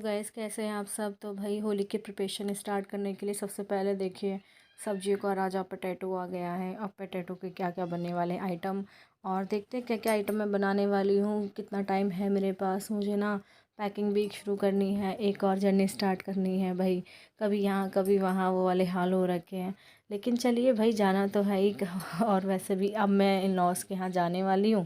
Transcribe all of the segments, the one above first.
Guys, कैसे हैं आप सब। तो भाई होली की प्रिपरेशन स्टार्ट करने के लिए सबसे पहले देखिए सब्जियों का राजा पोटैटो आ गया है। अब पोटैटो के क्या क्या बनने वाले हैं आइटम, और देखते हैं क्या क्या आइटम मैं बनाने वाली हूँ। कितना टाइम है मेरे पास, मुझे ना पैकिंग भी शुरू करनी है, एक और जर्नी स्टार्ट करनी है भाई। कभी यहाँ कभी वहाँ वो वाले हाल हो रखे हैं, लेकिन चलिए भाई, जाना तो है ही। और वैसे भी अब मैं इन लॉज के यहाँ जाने वाली हूँ,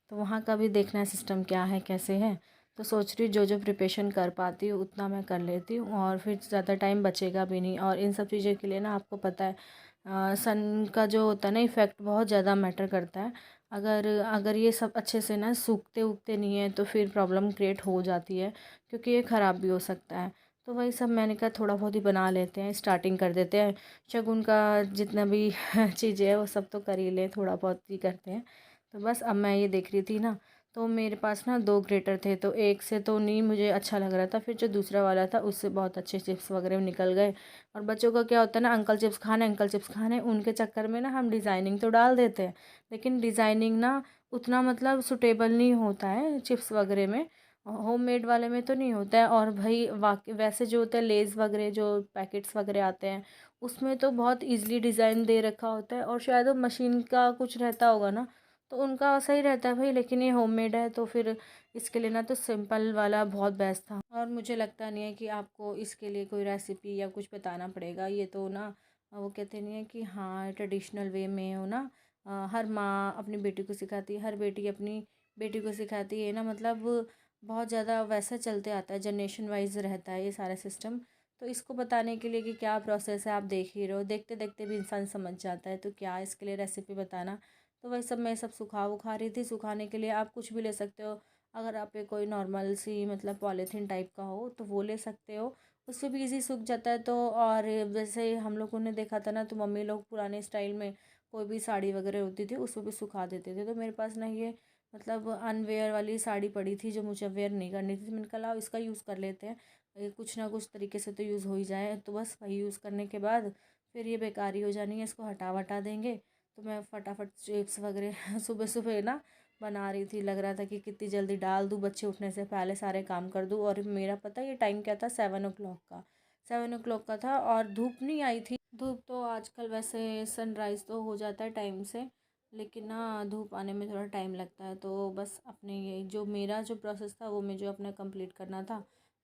तो वहाँ का भी देखना है सिस्टम क्या है कैसे है। तो सोच रही जो जो प्रिपरेशन कर पाती हूँ उतना मैं कर लेती हूँ, और फिर ज़्यादा टाइम बचेगा भी नहीं। और इन सब चीज़ों के लिए ना आपको पता है सन का जो होता है ना इफ़ेक्ट बहुत ज़्यादा मैटर करता है। अगर अगर ये सब अच्छे से ना सूखते उगते नहीं है तो फिर प्रॉब्लम क्रिएट हो जाती है, क्योंकि ये ख़राब भी हो सकता है। तो वही सब मैंने कहा थोड़ा बहुत ही बना लेते हैं, स्टार्टिंग कर देते हैं। शगुन का जितना भी चीज़ें है वो सब तो कर ही लें, थोड़ा बहुत ही करते हैं। तो बस अब मैं ये देख रही थी ना, तो मेरे पास ना दो ग्रेटर थे, तो एक से तो नहीं मुझे अच्छा लग रहा था, फिर जो दूसरा वाला था उससे बहुत अच्छे चिप्स वगैरह निकल गए। और बच्चों का क्या होता है ना, अंकल चिप्स खाने अंकल चिप्स खाने, उनके चक्कर में ना हम डिज़ाइनिंग तो डाल देते हैं, लेकिन डिज़ाइनिंग ना उतना मतलब सुटेबल नहीं होता है चिप्स वगैरह में। होममेड वाले में तो नहीं होता है। और भाई वैसे जो होता है लेज़ वगैरह जो पैकेट्स वगैरह आते हैं उसमें तो बहुत इजीली डिज़ाइन दे रखा होता है, और शायद वो मशीन का कुछ रहता होगा ना, तो उनका सही रहता है भाई। लेकिन ये होममेड है तो फिर इसके लिए ना तो सिंपल वाला बहुत बेस्ट था। और मुझे लगता नहीं है कि आपको इसके लिए कोई रेसिपी या कुछ बताना पड़ेगा। ये तो ना वो कहते नहीं है कि हाँ ट्रेडिशनल वे में हो ना, हर माँ अपनी बेटी को सिखाती है, हर बेटी अपनी बेटी को सिखाती है ना, मतलब बहुत ज़्यादा वैसा चलते आता है, जनरेशन वाइज रहता है ये सारा सिस्टम। तो इसको बताने के लिए कि क्या प्रोसेस है आप देख ही रहे हो, देखते देखते भी इंसान समझ जाता है, तो क्या इसके लिए रेसिपी बताना। तो वही सब मैं सब सुखा उखा रही थी। सुखाने के लिए आप कुछ भी ले सकते हो। अगर आप पे कोई नॉर्मल सी मतलब पॉलीथीन टाइप का हो तो वो ले सकते हो, उससे भी इजी सूख जाता है। तो और वैसे हम लोगों ने देखा था ना, तो मम्मी लोग पुराने स्टाइल में कोई भी साड़ी वगैरह होती थी उसको भी सुखा देते थे। तो मेरे पास ना ये मतलब अनवेयर वाली साड़ी पड़ी थी जो मुझे वेयर नहीं करनी थी, तो मैंने कहा इसका यूज़ कर लेते हैं, ये कुछ ना कुछ तरीके से तो यूज़ हो ही जाए। तो बस वही यूज़ करने के बाद फिर ये बेकारी हो जानी है, इसको हटा वटा देंगे। तो मैं फटाफट चिप्स वगैरह सुबह सुबह ना बना रही थी। लग रहा था कि कितनी जल्दी डाल दूँ, बच्चे उठने से पहले सारे काम कर दूँ। और मेरा पता ये टाइम क्या था, 7 o'clock का, 7 o'clock का था, और धूप नहीं आई थी। धूप तो आजकल वैसे सनराइज़ तो हो जाता है टाइम से, लेकिन ना धूप आने में थोड़ा टाइम लगता है। तो बस अपने ये जो मेरा जो प्रोसेस था वो मुझे अपना कंप्लीट करना था।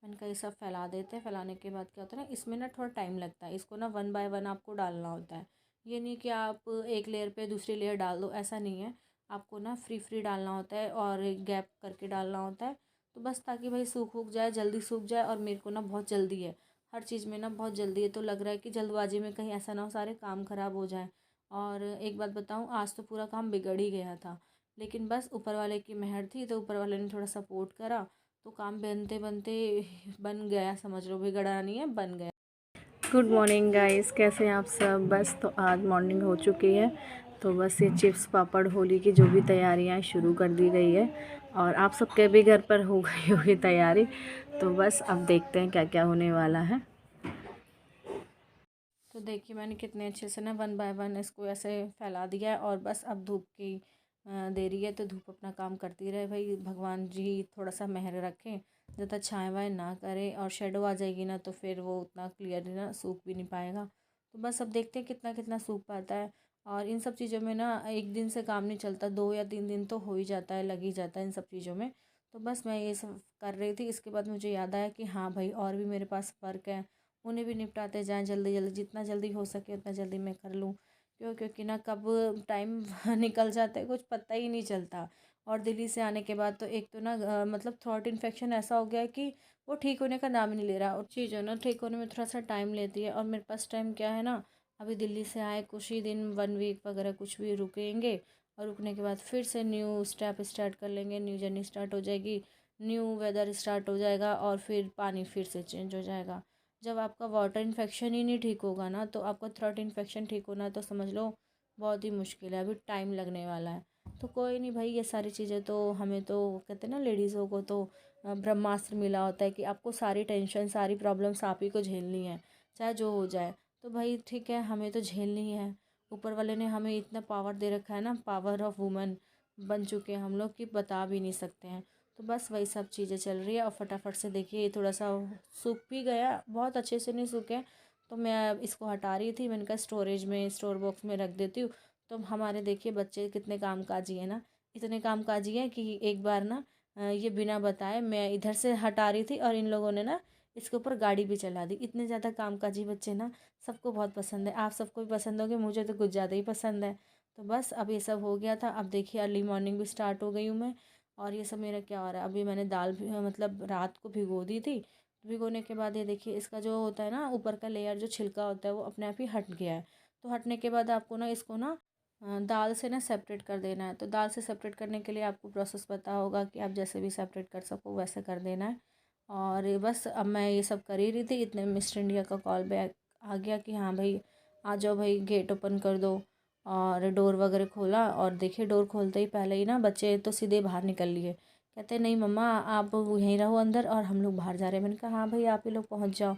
मैंने कहा ये सब फैला देते हैं। फैलाने के बाद क्या होता है ना, इसमें ना थोड़ा टाइम लगता है, इसको ना 1 by 1 आपको डालना होता है। ये नहीं कि आप एक लेयर पे दूसरी लेयर डाल दो, ऐसा नहीं है। आपको ना फ्री फ्री डालना होता है और गैप करके डालना होता है। तो बस ताकि भाई सूख जाए, जल्दी सूख जाए। और मेरे को ना बहुत जल्दी है, हर चीज़ में ना बहुत जल्दी है, तो लग रहा है कि जल्दबाजी में कहीं ऐसा ना हो सारे काम ख़राब हो जाए। और एक बात बताऊँ, आज तो पूरा काम बिगड़ ही गया था, लेकिन बस ऊपर वाले की मेहर थी, तो ऊपर वाले ने थोड़ा सपोर्ट करा, तो काम बनते बनते बन गया, समझ लो बिगड़ा नहीं है, बन गया। गुड मॉर्निंग गाइस, कैसे हैं आप सब। बस तो आज मॉर्निंग हो चुकी है, तो बस ये चिप्स पापड़ होली की जो भी तैयारियां शुरू कर दी गई है, और आप सबके भी घर पर हो गई होगी तैयारी। तो बस अब देखते हैं क्या क्या होने वाला है। तो देखिए मैंने कितने अच्छे से ना 1 by 1 इसको ऐसे फैला दिया है। और बस अब धूप की देरी है, तो धूप अपना काम करती रहे भाई। भगवान जी थोड़ा सा मेहर रखें, ज़्यादा छाए वाए ना करे, और शेडो आ जाएगी ना तो फिर वो उतना क्लियर ना सूख भी नहीं पाएगा। तो बस अब देखते हैं कितना कितना सूख पाता है। और इन सब चीज़ों में ना एक दिन से काम नहीं चलता, 2 या 3 दिन तो हो ही जाता है, लग ही जाता है इन सब चीज़ों में। तो बस मैं ये सब कर रही थी, इसके बाद मुझे याद आया कि हाँ भाई और भी मेरे पास वर्क है, उन्हें भी निपटाते जाएं जल्दी जल्दी, जितना जल्दी हो सके उतना जल्दी मैं कर लूँ। क्योंकि ना कब टाइम निकल जाता है कुछ पता ही नहीं चलता। और दिल्ली से आने के बाद तो एक तो ना मतलब थ्रोट इन्फेक्शन ऐसा हो गया है कि वो ठीक होने का नाम ही नहीं ले रहा, और चीज़ें ना ठीक होने में थोड़ा सा टाइम लेती है। और मेरे पास टाइम क्या है ना, अभी दिल्ली से आए कुछ ही दिन, 1 वीक वगैरह कुछ भी रुकेंगे, और रुकने के बाद फिर से न्यू स्टेप स्टार्ट कर लेंगे, न्यू जर्नी स्टार्ट हो जाएगी, न्यू वेदर स्टार्ट हो जाएगा, और फिर पानी फिर से चेंज हो जाएगा। जब आपका वाटर इन्फेक्शन ही नहीं ठीक होगा ना, तो आपका थ्रोट इन्फेक्शन ठीक होना तो समझ लो बहुत ही मुश्किल है, अभी टाइम लगने वाला है। तो कोई नहीं भाई, ये सारी चीज़ें तो हमें तो कहते हैं ना लेडीज़ों को तो ब्रह्मास्त्र मिला होता है कि आपको सारी टेंशन सारी प्रॉब्लम्स आप ही को झेलनी है, चाहे जो हो जाए। तो भाई ठीक है, हमें तो झेलनी है। ऊपर वाले ने हमें इतना पावर दे रखा है ना, पावर ऑफ वुमेन बन चुके हैं हम लोग कि बता भी नहीं सकते हैं। तो बस वही सब चीज़ें चल रही है। और फटाफट से देखिए ये थोड़ा सा सूख भी गया, बहुत अच्छे से नहीं सूखे, तो मैं अब इसको हटा रही थी। मैंने कहा स्टोरेज में, स्टोर बॉक्स में रख देती हूँ। तो हमारे देखिए बच्चे कितने कामकाजी हैं ना, इतने कामकाजी हैं कि एक बार ना ये बिना बताए मैं इधर से हटा रही थी और इन लोगों ने ना इसके ऊपर गाड़ी भी चला दी। इतने ज़्यादा कामकाजी बच्चे ना सबको बहुत पसंद है, आप सबको भी पसंद होंगे, मुझे तो कुछ ज़्यादा ही पसंद है। तो बस अब ये सब हो गया था। अब देखिए अर्ली मॉर्निंग भी स्टार्ट हो गई हूँ मैं। और ये सब मेरा क्या हो रहा है, अभी मैंने दाल भी मतलब रात को भिगो दी थी। भिगोने के बाद ये देखिए इसका जो होता है ना ऊपर का लेयर जो छिलका होता है वो अपने आप ही हट गया है। तो हटने के बाद आपको ना इसको ना दाल से ना सेपरेट कर देना है। तो दाल से सेपरेट करने के लिए आपको प्रोसेस पता होगा कि आप जैसे भी सेपरेट कर सको वैसे कर देना है। और ये बस अब मैं ये सब कर ही रही थी, इतने मिस्टर इंडिया का कॉल बैक आ गया कि हाँ भाई आ जाओ भाई, गेट ओपन कर दो। और डोर वगैरह खोला और देखिए डोर खोलते ही पहले ही ना बच्चे तो सीधे बाहर निकल लिए। कहते नहीं मम्मा आप यहीं रहो अंदर और हम लोग बाहर जा रहे हैं। मैंने कहा हाँ भाई आप ही लोग पहुँच जाओ।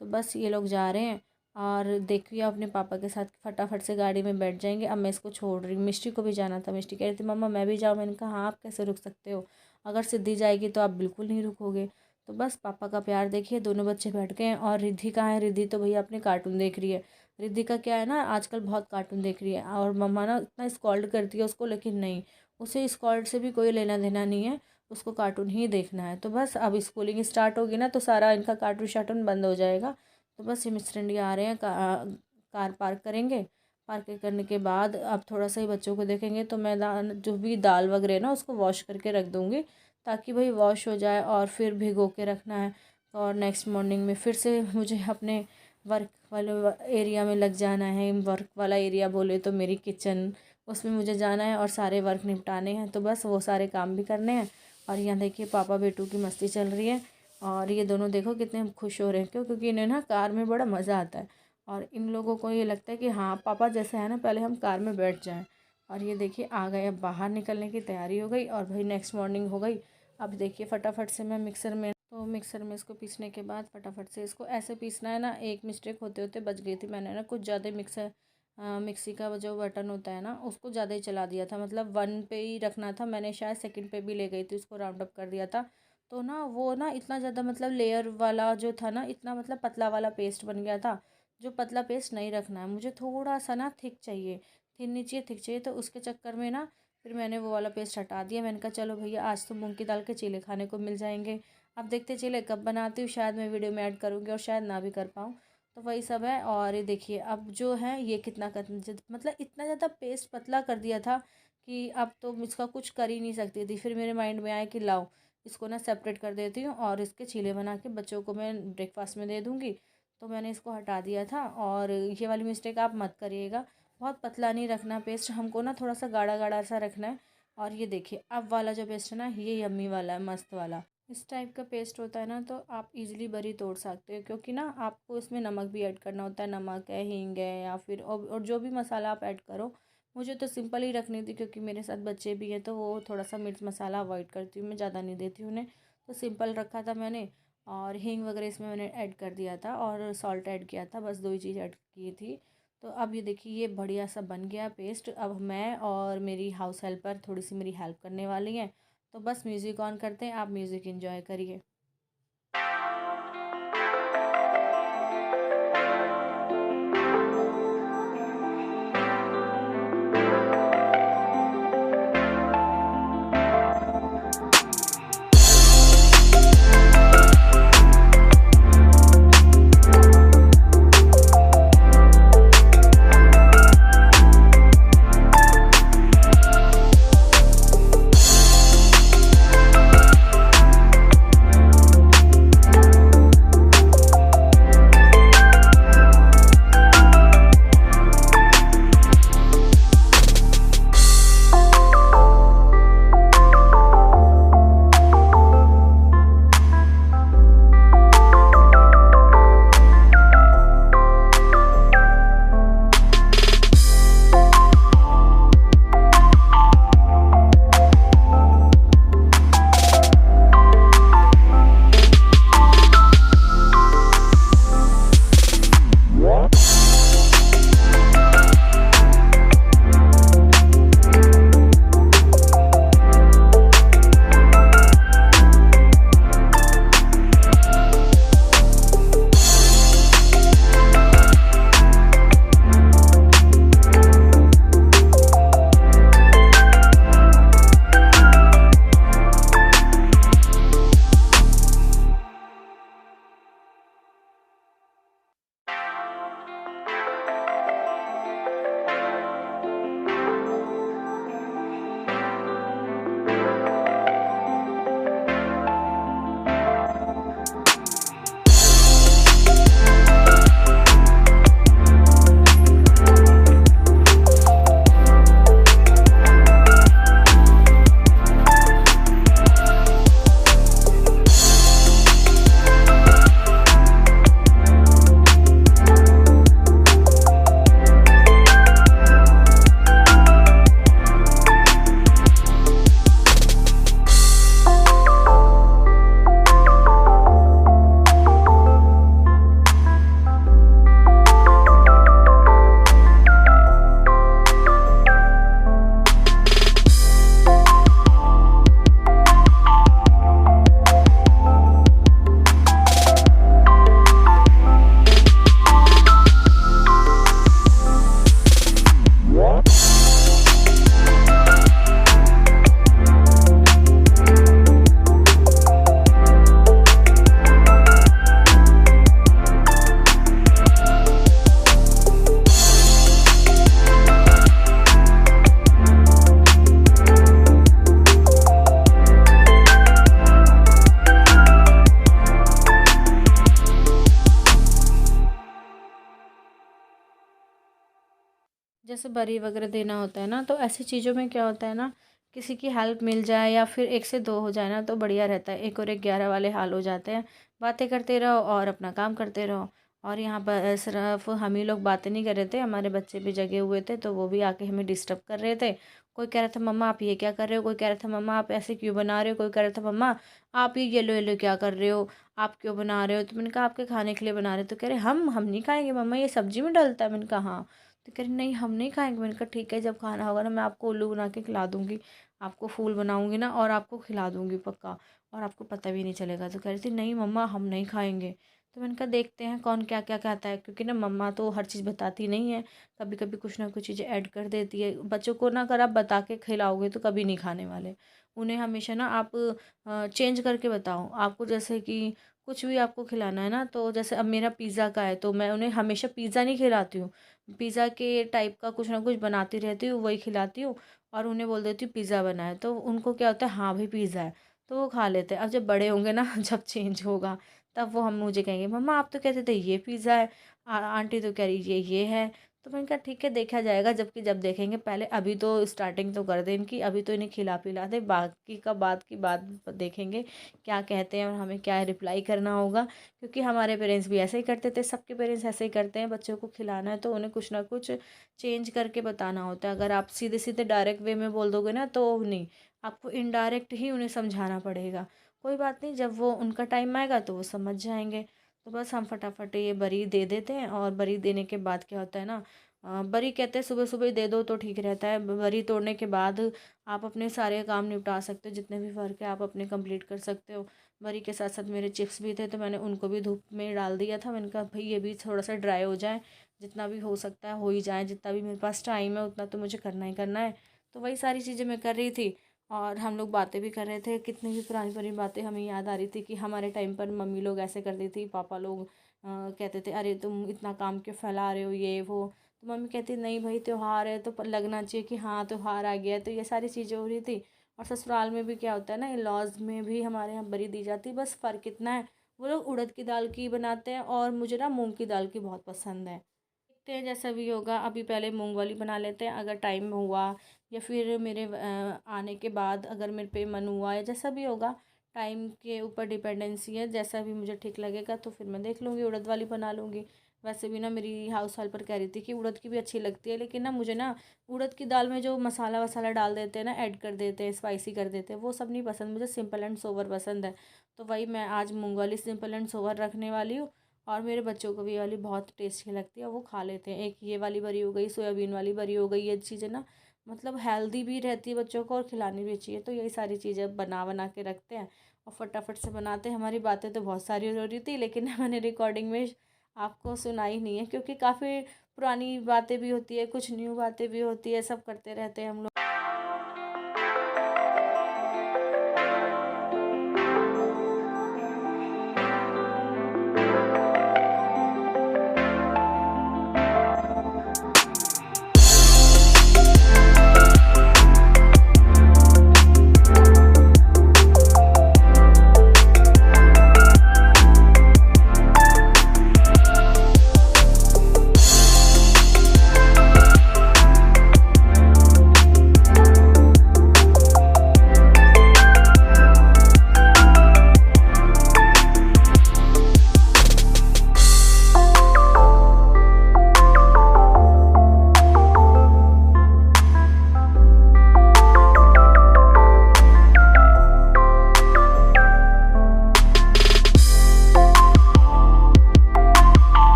तो बस ये लोग जा रहे हैं और देखिए अपने पापा के साथ फटाफट से गाड़ी में बैठ जाएंगे। अब मैं इसको छोड़ रही हूँ, मिष्टी को भी जाना था। मिष्टी कह रही थी मम्मा मैं भी जाऊँ। मैंने कहा हाँ आप कैसे रुक सकते हो, अगर सिद्धि जाएगी तो आप बिल्कुल नहीं रुकोगे। तो बस पापा का प्यार देखिए, दोनों बच्चे बैठ गए हैं। और रिद्धि कहाँ है, रिद्धि तो भैया अपने कार्टून देख रही है। रिद्धि का क्या है ना आजकल बहुत कार्टून देख रही है और मम्मा ना इतना स्कॉल्ड करती है उसको, लेकिन नहीं, उसे स्कॉल्ड से भी कोई लेना देना नहीं है, उसको कार्टून ही देखना है। तो बस अब स्कूलिंग स्टार्ट होगी ना तो सारा इनका कार्टून शार्टून बंद हो जाएगा। तो बस ये मिस्टर इंडिया आ रहे हैं, कार पार्क करेंगे। पार्क करने के बाद अब थोड़ा सा ही बच्चों को देखेंगे। तो मैं जो भी दाल वगैरह ना उसको वॉश करके रख दूँगी ताकि भाई वॉश हो जाए और फिर भिगो के रखना है। और नेक्स्ट मॉर्निंग में फिर से मुझे अपने वर्क वाले एरिया में लग जाना है। वर्क वाला एरिया बोले तो मेरी किचन, उसमें मुझे जाना है और सारे वर्क निपटाने हैं। तो बस वो सारे काम भी करने हैं। और यहाँ देखिए पापा बेटू की मस्ती चल रही है और ये दोनों देखो कितने खुश हो रहे हैं। क्यों, क्योंकि इन्हें ना कार में बड़ा मज़ा आता है और इन लोगों को ये लगता है कि हाँ पापा जैसे है ना पहले हम कार में बैठ जाएं। और ये देखिए आ गए, अब बाहर निकलने की तैयारी हो गई और भाई नेक्स्ट मॉर्निंग हो गई। अब देखिए फटाफट से मैं मिक्सर में इसको पीसने के बाद फटाफट से इसको ऐसे पीसना है ना। एक मिस्टेक होते होते बच गई थी, मैंने ना कुछ ज़्यादा मिक्सी का जो बटन होता है ना उसको ज़्यादा ही चला दिया था। मतलब 1 पे ही रखना था, मैंने शायद सेकंड पे भी ले गई थी, उसको राउंड अप कर दिया था। तो ना वो ना इतना ज़्यादा मतलब लेयर वाला जो था ना इतना मतलब पतला वाला पेस्ट बन गया था। जो पतला पेस्ट नहीं रखना है, मुझे थोड़ा सा ना थिक चाहिए, थिन नहीं चाहिए, थिक चाहिए। तो उसके चक्कर में ना फिर मैंने वो वाला पेस्ट हटा दिया। मैंने कहा चलो भैया आज तो मूंग की दाल के चीले खाने को मिल जाएंगे। अब देखते चले कब बनाती हूँ, शायद मैं वीडियो में ऐड करूँगी और शायद ना भी कर पाऊँ। तो वही सब है। और ये देखिए अब जो है ये मतलब इतना ज़्यादा पेस्ट पतला कर दिया था कि अब तो इसका कुछ कर ही नहीं सकती थी। फिर मेरे माइंड में आया कि लाओ इसको ना सेपरेट कर देती हूँ और इसके चीले बना के बच्चों को मैं ब्रेकफास्ट में दे दूँगी। तो मैंने इसको हटा दिया था। और ये वाली मिस्टेक आप मत करिएगा, बहुत पतला नहीं रखना पेस्ट, हमको ना थोड़ा सा गाढ़ा गाढ़ा सा रखना है। और ये देखिए अब वाला जो पेस्ट है ना ये यम्मी वाला है, मस्त वाला। इस टाइप का पेस्ट होता है ना तो आप इजीली बरी तोड़ सकते हो, क्योंकि ना आपको इसमें नमक भी ऐड करना होता है, नमक है, हींग है, या फिर और जो भी मसाला आप ऐड करो। मुझे तो सिंपल ही रखनी थी क्योंकि मेरे साथ बच्चे भी हैं तो वो थोड़ा सा मिर्च मसाला अवॉइड करती हूँ, मैं ज़्यादा नहीं देती हूँ उन्हें। तो सिंपल रखा था मैंने। और हींग वगैरह इसमें मैंने ऐड कर दिया था और सॉल्ट ऐड किया था, बस 2 ही चीज़ ऐड की थी। तो अब ये देखिए ये बढ़िया सा बन गया पेस्ट। अब मैं और मेरी हाउस हेल्पर थोड़ी सी मेरी हेल्प करने वाली हैं। तो बस म्यूज़िक ऑन करते हैं, आप म्यूज़िक एंजॉय करिए। जैसे बरी वगैरह देना होता है ना, तो ऐसी चीज़ों में क्या होता है ना, किसी की हेल्प मिल जाए या फिर एक से दो हो जाए ना तो बढ़िया रहता है। एक और एक 11 वाले हाल हो जाते हैं। बातें करते रहो और अपना काम करते रहो। और यहाँ पर सिर्फ हम ही लोग बातें नहीं कर रहे थे, हमारे बच्चे भी जगे हुए थे, तो वो भी आके हमें डिस्टर्ब कर रहे थे। कोई कह रहा था मम्मा आप ये क्या कर रहे हो, कोई कह रहा था मम्मा आप ऐसे क्यों बना रहे हो, कोई कह रहा था मम्मा आप ये येलो येलो क्या कर रहे हो, आप क्यों बना रहे हो। तो मैंने कहा आपके खाने के लिए बना रहे हो। तो कह रहे हम नहीं खाएंगे मम्मा, ये सब्जी में डलता है। मैंने कहा हाँ। तो कह रहे नहीं हम नहीं खाएंगे। मैंने कहा ठीक है, जब खाना होगा ना मैं आपको उल्लू बना के खिला दूंगी, आपको फूल बनाऊंगी ना और आपको खिला दूंगी पक्का, और आपको पता भी नहीं चलेगा। तो कह रही थी नहीं मम्मा हम नहीं खाएंगे। तो मैंने कहा देखते हैं कौन क्या क्या कहता है, क्योंकि ना मम्मा तो हर चीज़ बताती नहीं है, कभी कभी कुछ ना कुछ चीज़ें ऐड कर देती है। बच्चों को ना अगर आप बता के खिलाओगे तो कभी नहीं खाने वाले। उन्हें हमेशा ना आप चेंज करके बताओ। आपको जैसे कि कुछ भी आपको खिलाना है ना, तो जैसे अब मेरा पिज़्ज़ा का है तो मैं उन्हें हमेशा पिज़्ज़ा नहीं खिलाती हूँ, पिज़्ज़ा के टाइप का कुछ ना कुछ बनाती रहती हूँ, वही खिलाती हूँ। और उन्हें बोल देती हूँ पिज़्ज़ा बना है, तो उनको क्या होता है हाँ भाई पिज़्ज़ा है, तो वो खा लेते हैं। अब जब बड़े होंगे ना जब चेंज होगा तब वो हम मुझे कहेंगे मम्मा आप तो कहते थे ये पिज़्ज़ा है, आंटी तो कह रही ये है। तो मैंने कहा ठीक है देखा जाएगा, जबकि जब देखेंगे, पहले अभी तो स्टार्टिंग तो कर दें इनकी, अभी तो इन्हें खिला पिला दे, बाकी का बात की बात देखेंगे क्या कहते हैं और हमें क्या रिप्लाई करना होगा। क्योंकि हमारे पेरेंट्स भी ऐसे ही करते थे, सबके पेरेंट्स ऐसे ही करते हैं। बच्चों को खिलाना है तो उन्हें कुछ ना कुछ चेंज करके बताना होता है। अगर आप सीधे सीधे डायरेक्ट वे में बोल दोगे ना तो नहीं, आपको इनडायरेक्ट ही उन्हें समझाना पड़ेगा। कोई बात नहीं, जब वो उनका टाइम आएगा तो वो समझ जाएंगे। तो बस हम फटाफट ये बरी दे देते हैं। और बरी देने के बाद क्या होता है ना, बरी कहते हैं सुबह सुबह ही दे दो तो ठीक रहता है। बरी तोड़ने के बाद आप अपने सारे काम निपटा सकते हो, जितने भी वर्क है आप अपने कंप्लीट कर सकते हो। बरी के साथ साथ मेरे चिप्स भी थे, तो मैंने उनको भी धूप में डाल दिया था। मैंने कहा भाई ये भी थोड़ा सा ड्राई हो जाए, जितना भी हो सकता है हो ही जाए, जितना भी मेरे पास टाइम है उतना तो मुझे करना ही करना है। तो वही सारी चीज़ें मैं कर रही थी और हम लोग बातें भी कर रहे थे। कितनी भी पुरानी पुरानी बातें हमें याद आ रही थी कि हमारे टाइम पर मम्मी लोग ऐसे करती थी, पापा लोग कहते थे अरे तुम इतना काम क्यों फैला रहे हो ये वो। तो मम्मी कहती नहीं भाई त्योहार है तो लगना चाहिए कि हाँ त्योहार आ गया है। तो ये सारी चीज़ें हो रही थी। और ससुराल में भी क्या होता है ना, इन लॉज में भी हमारे यहाँ बरी दी जाती है। बस फ़र्क इतना है, वो लोग उड़द की दाल की बनाते हैं और मुझे ना मूंग की दाल की बहुत पसंद है। देखते हैं जैसा भी होगा। अभी पहले मूंग वाली बना लेते हैं, अगर टाइम हुआ या फिर मेरे आने के बाद अगर मेरे पे मन हुआ या जैसा भी होगा, टाइम के ऊपर डिपेंडेंसी है, जैसा भी मुझे ठीक लगेगा तो फिर मैं देख लूँगी, उड़द वाली बना लूँगी। वैसे भी ना मेरी हाउस हेल्पर कह रही थी कि उड़द की भी अच्छी लगती है, लेकिन ना मुझे ना उड़द की दाल में जो मसाला वसाला डाल देते हैं ना, ऐड कर देते हैं, स्पाइसी कर देते हैं, वो सब नहीं पसंद मुझे, सिंपल एंड सोवर पसंद है। तो वही मैं आज मूंग वाली सिंपल एंड सोवर रखने वाली हूँ। और मेरे बच्चों को भी ये वाली बहुत टेस्टी लगती है, वो खा लेते हैं। एक ये वाली बरी हो गई, सोयाबीन वाली बरी हो गई, ये चीज़ें ना मतलब हेल्दी भी रहती है बच्चों को और खिलानी भी चाहिए। तो यही सारी चीज़ें बना बना के रखते हैं और फटाफट से बनाते हैं। हमारी बातें तो बहुत सारी हो रही थी, लेकिन मैंने रिकॉर्डिंग में आपको सुनाई नहीं है, क्योंकि काफ़ी पुरानी बातें भी होती है, कुछ न्यू बातें भी होती है, सब करते रहते हैं हम लोग।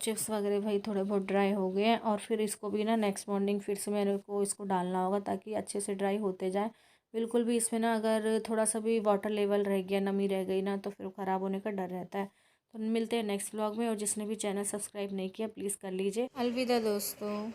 चिप्स वगैरह भाई थोड़े बहुत ड्राई हो गए हैं और फिर इसको भी ना नेक्स्ट मॉर्निंग फिर से मेरे को इसको डालना होगा ताकि अच्छे से ड्राई होते जाए। बिल्कुल भी इसमें ना अगर थोड़ा सा भी वाटर लेवल रह गया, नमी रह गई ना, तो फिर ख़राब होने का डर रहता है। तो मिलते हैं नेक्स्ट व्लॉग में, और जिसने भी चैनल सब्सक्राइब नहीं किया प्लीज़ कर लीजिए। अलविदा दोस्तों।